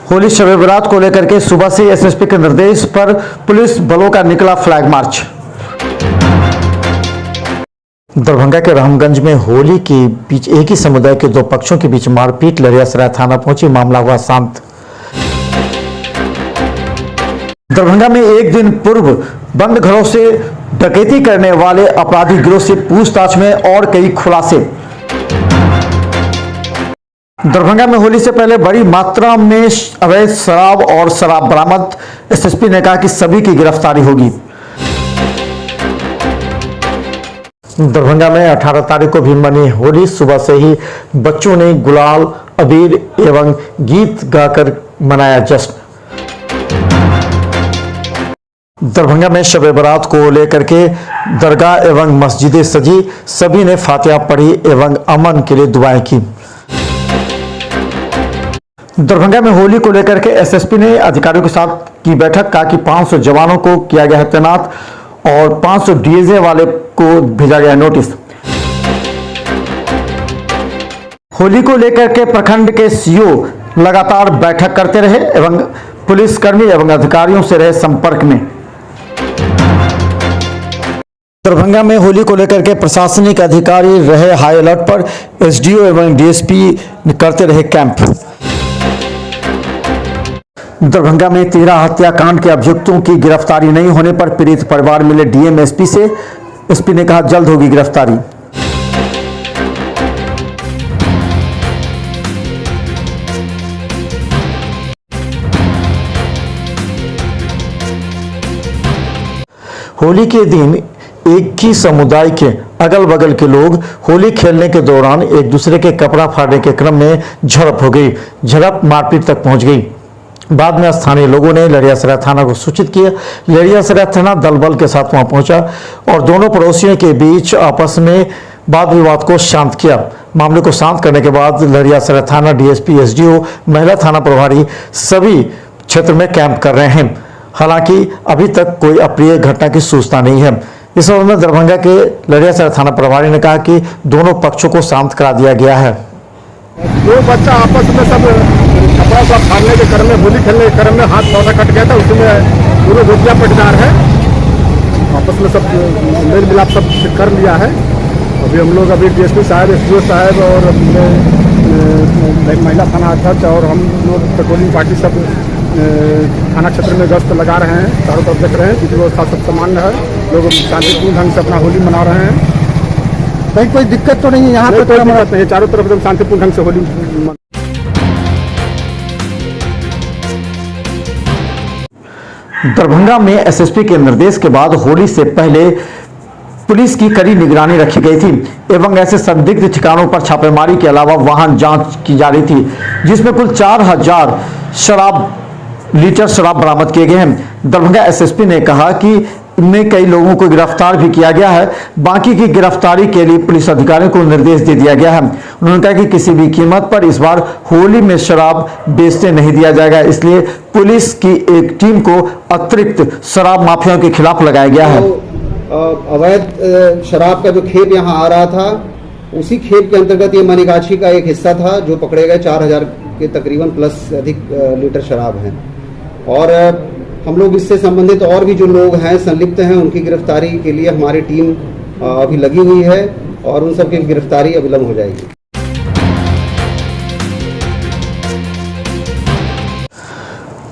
होली शब बारात को लेकर के सुबह से एसएसपी के निर्देश पर पुलिस बलों का निकला फ्लैग मार्च। दरभंगा के रामगंज में होली के बीच एक ही समुदाय के दो पक्षों के बीच मारपीट, लरियासराय थाना पहुंची, मामला हुआ शांत। दरभंगा में एक दिन पूर्व बंद घरों से डकैती करने वाले अपराधी गिरोह से पूछताछ में और कई खुलासे। दरभंगा में होली से पहले बड़ी मात्रा में अवैध शराब और शराब बरामद, एसएसपी ने कहा कि सभी की गिरफ्तारी होगी। दरभंगा में 18 तारीख को भी मनी होली, सुबह से ही बच्चों ने गुलाल, अबीर एवं गीत गाकर मनाया जश्न। दरभंगा में शब बारात को लेकर के दरगाह एवं मस्जिदें सजी, सभी ने फातिहा पढ़ी एवं अमन के लिए दुआएं की। दरभंगा में होली को लेकर के एसएसपी ने अधिकारियों के साथ की बैठक, कहा कि 500 जवानों को किया गया है तैनात और 500 डीजे वाले को भेजा गया नोटिस। होली को लेकर के प्रखंड के सीओ लगातार बैठक करते रहे एवं पुलिसकर्मी एवं अधिकारियों से रहे संपर्क में। दरभंगा में होली को लेकर के प्रशासनिक अधिकारी रहे हाई अलर्ट पर, एसडीओ एवं डीएसपी करते रहे कैंप। दरभंगा में 13 हत्याकांड के अभियुक्तों की गिरफ्तारी नहीं होने पर पीड़ित परिवार मिले डीएम एसपी से, एसपी ने कहा जल्द होगी गिरफ्तारी। होली के दिन एक ही समुदाय के अगल बगल के लोग होली खेलने के दौरान एक दूसरे के कपड़ा फाड़ने के क्रम में झड़प हो गई। झड़प मारपीट तक पहुंच गई। बाद में स्थानीय लोगों ने लरियासराय थाना को सूचित किया। लरियासराय थाना दल बल के साथ वहां पहुंचा और दोनों पड़ोसियों के बीच आपस में वाद विवाद को शांत किया। मामले को शांत करने के बाद लरियासराय थाना डीएसपी, एसडीओ, महिला थाना प्रभारी सभी क्षेत्र में कैंप कर रहे हैं। हालांकि अभी तक कोई अप्रिय घटना की सूचना नहीं है। इस संबंध में दरभंगा के लरियासराय थाना प्रभारी ने कहा कि दोनों पक्षों को शांत करा दिया गया है। दो बच्चा आपस में सब कपड़ा सब फाड़ने के क्रम में, होली खेलने के क्रम में हाथ पौधा कट गया था, उसमें पूरे गोटिया पटदार है, आपस में सब मेल मिलाप सब कर लिया है। अभी हम लोग डीएसपी साहब, एसडीओ साहब और महिला थाना अध्यक्ष और हम लोग पेट्रोलिंग पार्टी सब थाना क्षेत्र में गश्त लगा रहे हैं, चारों तरफ देख रहे हैं, विधि व्यवस्था सब सामान्य है, लोग शांतिपूर्ण ढंग से अपना होली मना रहे हैं। कहीं कोई दिक्कत तो नहीं है यहाँ पे? कोई दिक्कत नहीं है, चारों तरफ एकदम शांतिपूर्ण ढंग से होली। दरभंगा में एसएसपी के निर्देश के बाद होली से पहले पुलिस की कड़ी निगरानी रखी गई थी एवं ऐसे संदिग्ध ठिकानों पर छापेमारी के अलावा वाहन जांच की जा रही थी, जिसमें कुल 4000 लीटर शराब बरामद किए गए हैं। दरभंगा एसएसपी ने कहा कि इनमें कई लोगों को गिरफ्तार भी किया गया है। बाकी की गिरफ्तारी के लिए पुलिस अधिकारियों को निर्देश दे दिया गया है। उन्होंने कहा कि किसी भी कीमत पर इस बार होली में शराब बेचने नहीं दिया जाएगा, इसलिए पुलिस की एक टीम को अतिरिक्त शराब माफियाओं के खिलाफ लगाया गया है। अवैध शराब का जो खेप यहाँ आ रहा था, उसी खेप के अंतर्गत ये मनीगाछी का एक हिस्सा था जो पकड़े गए। 4000 के तकरीबन प्लस अधिक लीटर शराब है और हम लोग इससे संबंधित और भी जो लोग हैं संलिप्त हैं, उनकी गिरफ्तारी के लिए हमारी टीम अभी लगी हुई है और उन सबकी गिरफ्तारी अविलंब हो जाएगी।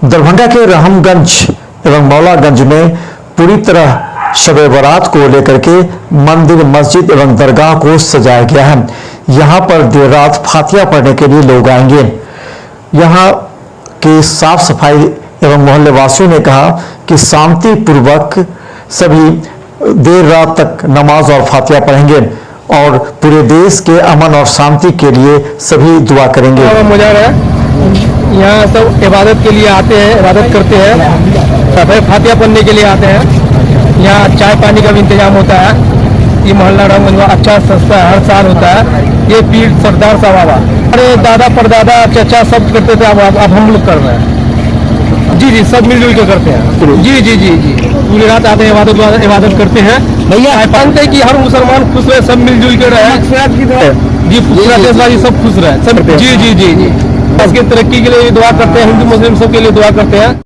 दरभंगा के रामगंज एवं मौलागंज में पूरी तरह शब बारात को लेकर के मंदिर, मस्जिद एवं दरगाह को सजाया गया है। यहाँ पर देर रात फातिहा पढ़ने के लिए लोग आएंगे। यहाँ के साफ सफाई एवं मोहल्ले वासियों ने कहा कि शांति पूर्वक सभी देर रात तक नमाज और फातिहा पढ़ेंगे और पूरे देश के अमन और शांति के लिए सभी दुआ करेंगे। यहाँ सब इबादत के लिए आते हैं, इबादत करते हैं, फातिहा पढ़ने के लिए आते हैं। यहाँ चाय पानी का भी इंतजाम होता है। ये मोहल्ला रामगंज अच्छा सस्ता हर साल होता है। ये पीर सरदार साहब, अरे दादा परदादा चाचा सब करते थे, अब हम लोग कर रहे हैं। जी जी, सब मिलजुल के करते हैं। जी जी जी जी, पूरी रात आते हैं, इबादत करते हैं। भैया मानते हैं कि हर मुसलमान खुश रहे, सब मिलजुल के रहे। जी, पूरा देशवासी सब खुश रहे, सब। जी जी जी जी। देश की तरक्की के लिए दुआ करते हैं, हिंदू मुस्लिम सबके लिए दुआ करते हैं।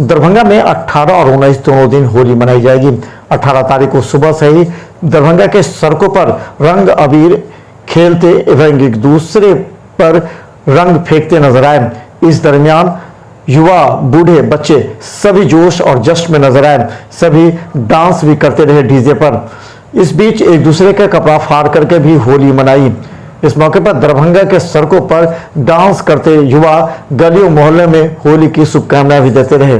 दरभंगा में 18 और 19 दोनों दिन होली मनाई जाएगी। 18 तारीख को सुबह से ही दरभंगा के सड़कों पर रंग अबीर खेलते एवं एक दूसरे पर रंग फेंकते नजर आए। इस दरमियान युवा, बूढ़े, बच्चे सभी जोश और जश्न में नजर आए। सभी डांस भी करते रहे डीजे पर। इस बीच एक दूसरे का कपड़ा फाड़ करके भी होली मनाई। इस मौके पर दरभंगा के सड़कों पर डांस करते युवा गलियों मोहल्ले में होली की शुभकामनाएं भी देते रहे।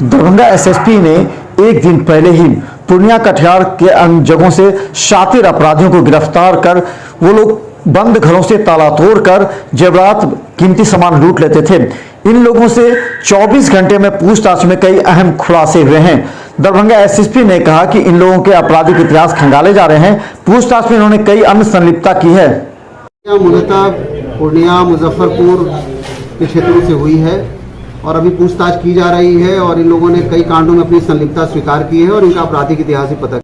दरभंगा एसएसपी ने एक दिन पहले ही पूर्णिया कटिहार के अन्य जगहों से शातिर अपराधियों को गिरफ्तार कर वो लोग बंद घरों से ताला तोड़कर जेवरात, कीमती सामान लूट लेते थे। इन लोगों से 24 घंटे में पूछताछ में कई अहम खुलासे हुए हैं। दरभंगा एसएसपी ने कहा कि इन लोगों के आपराधिक इतिहास खंगाले जा रहे हैं। पूछताछ में इन्होंने कई अन्य संलिप्तता की है। मूलतः पूर्णिया, मुजफ्फरपुर के क्षेत्रों से हुई है और अभी पूछताछ की जा रही है और इन लोगों ने कई कांडों में अपनी संलिप्तता स्वीकार की है और इनका आपराधिक इतिहास भी पता।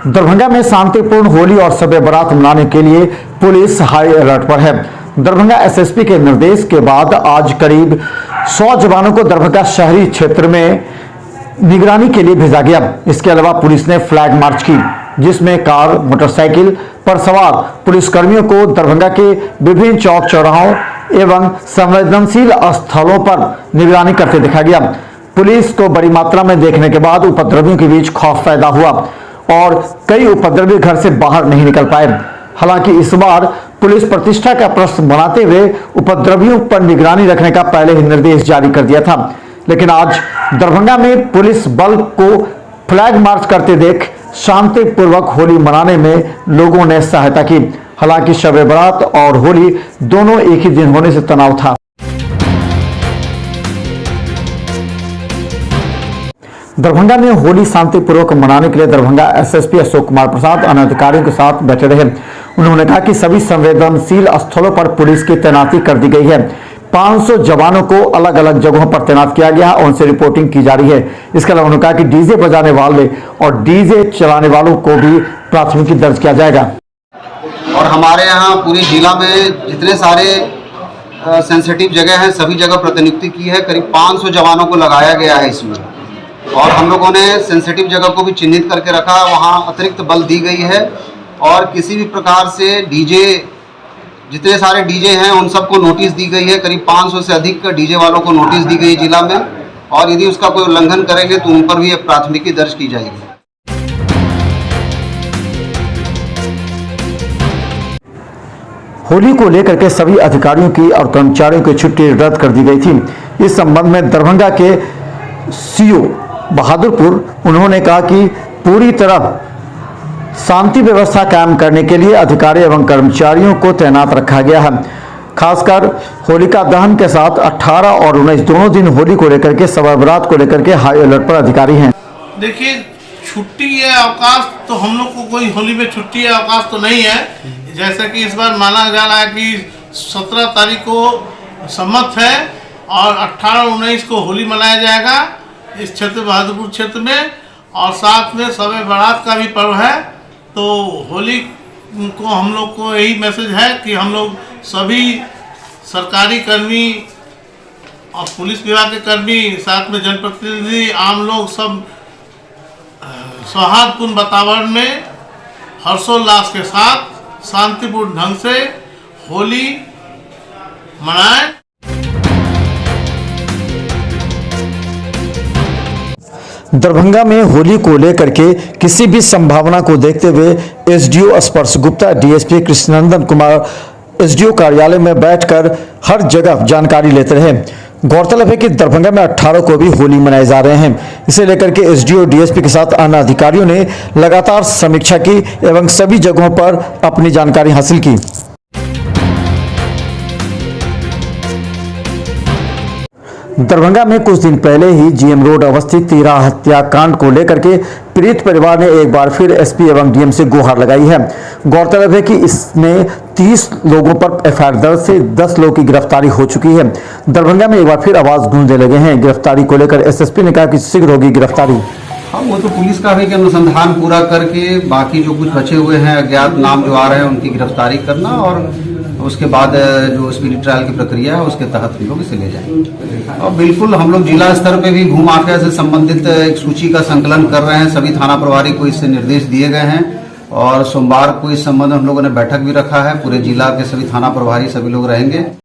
दरभंगा में शांतिपूर्ण होली और शब बारात मनाने के लिए पुलिस हाई अलर्ट पर है। दरभंगा एसएसपी के निर्देश के बाद आज करीब 100 जवानों को दरभंगा शहरी क्षेत्र में निगरानी के लिए भेजा गया। इसके अलावा पुलिस ने फ्लैग मार्च की, जिसमें कार, मोटरसाइकिल पर सवार पुलिसकर्मियों को दरभंगा के विभिन्न चौक चौराहों एवं संवेदनशील स्थलों पर निगरानी करते देखा गया। पुलिस को बड़ी मात्रा में देखने के बाद उपद्रवियों के बीच खौफ पैदा हुआ और कई उपद्रवी घर से बाहर नहीं निकल पाए। हालांकि इस बार पुलिस प्रतिष्ठा का प्रश्न बनाते हुए उपद्रवियों पर निगरानी रखने का पहले ही निर्देश जारी कर दिया था, लेकिन आज दरभंगा में पुलिस बल को फ्लैग मार्च करते देख शांतिपूर्वक होली मनाने में लोगों ने सहायता की। हालांकि शब बारात और होली दोनों एक ही दिन होने से तनाव था। दरभंगा में होली शांतिपूर्वक मनाने के लिए दरभंगा एसएसपी अशोक कुमार प्रसाद अन्य अधिकारियों के साथ बैठे रहे। उन्होंने कहा कि सभी संवेदनशील स्थलों पर पुलिस की तैनाती कर दी गई है। 500 जवानों को अलग अलग जगहों पर तैनात किया गया और उनसे रिपोर्टिंग की जा रही है। इसके अलावा उन्होंने कहा कि डीजे बजाने वाले और डीजे चलाने वालों को भी प्राथमिकी दर्ज किया जाएगा। और हमारे यहाँ पूरी जिला में जितने सारे सेंसिटिव जगह हैं सभी जगह प्रतिनियुक्ति की है। करीब 500 जवानों को लगाया गया है इसमें और हम लोगों ने सेंसिटिव जगह को भी चिन्हित करके रखा, वहाँ अतिरिक्त बल दी गई है और किसी भी प्रकार से डीजे, जितने सारे डीजे हैं उन सबको नोटिस दी गई है। करीब 500 से अधिक डीजे वालों को नोटिस दी गई जिला में और यदि उसका कोई उल्लंघन करेंगे तो उन पर भी प्राथमिकी दर्ज की जाएगी। होली को लेकर के सभी अधिकारियों की और कर्मचारियों की छुट्टी रद्द कर दी गई थी। इस संबंध में दरभंगा के सीओ बहादुरपुर उन्होंने कहा कि पूरी तरह शांति व्यवस्था कायम करने के लिए अधिकारी एवं कर्मचारियों को तैनात रखा गया है। खासकर होलिका दहन के साथ 18 और 19 दोनों दिन होली को लेकर के, शब बारात को लेकर के हाई अलर्ट पर अधिकारी हैं। देखिए, छुट्टी या अवकाश तो हम लोग को कोई होली में छुट्टी या अवकाश तो नहीं है। जैसे कि इस बार माना जा रहा है कि 17 तारीख को सम्मत है और 18 और 19 को होली मनाया जाएगा इस क्षेत्र, बहादुरपुर क्षेत्र में, और साथ में शब बारात का भी पर्व है। तो होली को हम लोग को यही मैसेज है कि हम लोग सभी सरकारी कर्मी और पुलिस विभाग के कर्मी, साथ में जनप्रतिनिधि, आम लोग सब सौहार्दपूर्ण वातावरण में हर्षोल्लास के साथ शांतिपूर्ण ढंग से होली मनाएं। दरभंगा में होली को लेकर के किसी भी संभावना को देखते हुए एसडीओ स्पर्श गुप्ता, डीएसपी कृष्णनंदन कुमार एसडीओ कार्यालय में बैठकर हर जगह जानकारी लेते रहे। गौरतलब है कि दरभंगा में 18 को भी होली मनाए जा रहे हैं। इसे लेकर के एसडीओ, डीएसपी के साथ अन्य अधिकारियों ने लगातार समीक्षा की एवं सभी जगहों पर अपनी जानकारी हासिल की। दरभंगा में कुछ दिन पहले ही जीएम रोड अवस्थित 13 हत्याकांड को लेकर के पीड़ित परिवार ने एक बार फिर एसपी एवं डीएम से गुहार लगाई है। गौरतलब है कि इसमें 30 लोगों पर एफआईआर दर्ज से 10 लोगों की गिरफ्तारी हो चुकी है। दरभंगा में एक बार फिर आवाज गूंजने लगे हैं। गिरफ्तारी को लेकर एसएसपी ने कहा कि शीघ्र होगी गिरफ्तारी। हाँ, वो तो पुलिस का है कि अनुसंधान पूरा करके बाकी जो कुछ बचे हुए हैं अज्ञात नाम जो आ रहे हैं उनकी गिरफ्तारी करना और उसके बाद जो स्पीडी ट्रायल की प्रक्रिया है उसके तहत हम लोग इसे ले जाएंगे। और बिल्कुल हम लोग जिला स्तर पे भी भू माफिया से संबंधित एक सूची का संकलन कर रहे हैं। सभी थाना प्रभारी को इससे निर्देश दिए गए हैं और सोमवार को इस संबंध में हम लोगों ने बैठक भी रखा है। पूरे जिला के सभी थाना प्रभारी सभी लोग रहेंगे।